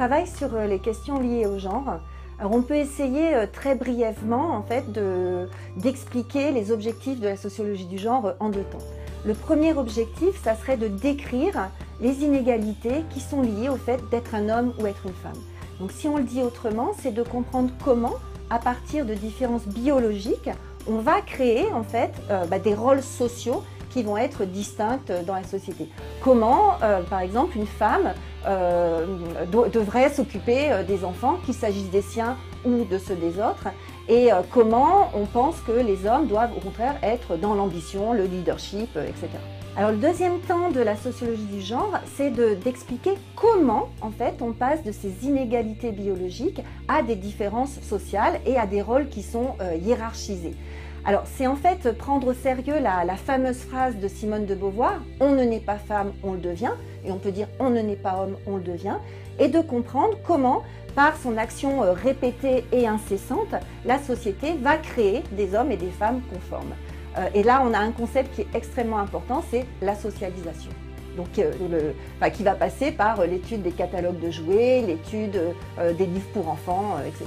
travaille sur les questions liées au genre. Alors on peut essayer très brièvement en fait, d'expliquer les objectifs de la sociologie du genre en 2 temps. Le premier objectif, ça serait de décrire les inégalités qui sont liées au fait d'être un homme ou être une femme. Donc si on le dit autrement, c'est de comprendre comment, à partir de différences biologiques, on va créer en fait des rôles sociaux qui vont être distinctes dans la société. Comment, par exemple, une femme devrait s'occuper des enfants, qu'il s'agisse des siens ou de ceux des autres, et comment on pense que les hommes doivent au contraire être dans l'ambition, le leadership, etc. Alors le deuxième temps de la sociologie du genre, c'est d'expliquer comment en fait on passe de ces inégalités biologiques à des différences sociales et à des rôles qui sont hiérarchisés. Alors c'est en fait prendre au sérieux la fameuse phrase de Simone de Beauvoir, « On ne naît pas femme, on le devient », et on peut dire « On ne naît pas homme, on le devient », et de comprendre comment, par son action répétée et incessante, la société va créer des hommes et des femmes conformes. Et là, on a un concept qui est extrêmement important, c'est la socialisation. Donc, qui va passer par l'étude des catalogues de jouets, l'étude des livres pour enfants, etc.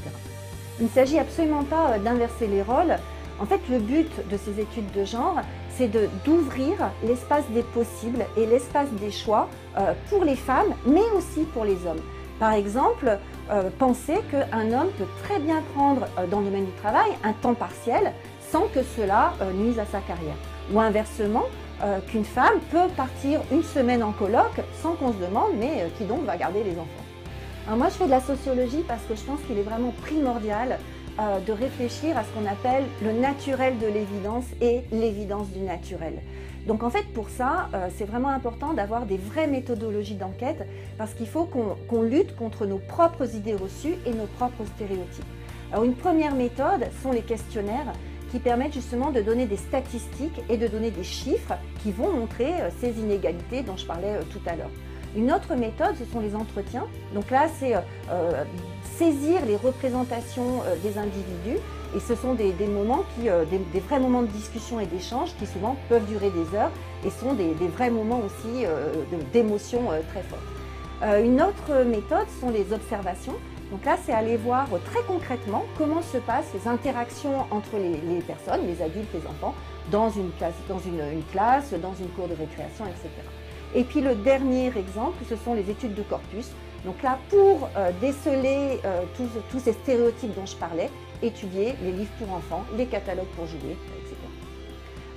Il ne s'agit absolument pas d'inverser les rôles. En fait, le but de ces études de genre, c'est d'ouvrir l'espace des possibles et l'espace des choix pour les femmes, mais aussi pour les hommes. Par exemple, penser qu'un homme peut très bien prendre dans le domaine du travail un temps partiel sans que cela nuise à sa carrière. Ou inversement, qu'une femme peut partir une semaine en colloque sans qu'on se demande mais qui donc va garder les enfants. Alors moi, je fais de la sociologie parce que je pense qu'il est vraiment primordial de réfléchir à ce qu'on appelle le naturel de l'évidence et l'évidence du naturel. Donc en fait pour ça, c'est vraiment important d'avoir des vraies méthodologies d'enquête parce qu'il faut qu'on lutte contre nos propres idées reçues et nos propres stéréotypes. Alors une première méthode sont les questionnaires qui permettent justement de donner des statistiques et de donner des chiffres qui vont montrer ces inégalités dont je parlais tout à l'heure. Une autre méthode, ce sont les entretiens. Donc là, c'est saisir les représentations des individus et ce sont des moments des vrais moments de discussion et d'échange qui souvent peuvent durer des heures et sont des vrais moments aussi d'émotions très fortes. Une autre méthode sont les observations. Donc là, c'est aller voir très concrètement comment se passent les interactions entre les personnes, les adultes, les enfants, dans une classe, dans une cour de récréation, etc. Et puis le dernier exemple, ce sont les études de corpus. Donc là, pour déceler tous ces stéréotypes dont je parlais, étudier les livres pour enfants, les catalogues pour jouer, etc.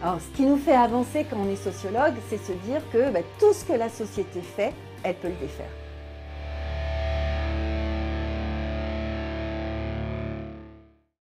Alors, ce qui nous fait avancer quand on est sociologue, c'est se dire que tout ce que la société fait, elle peut le défaire.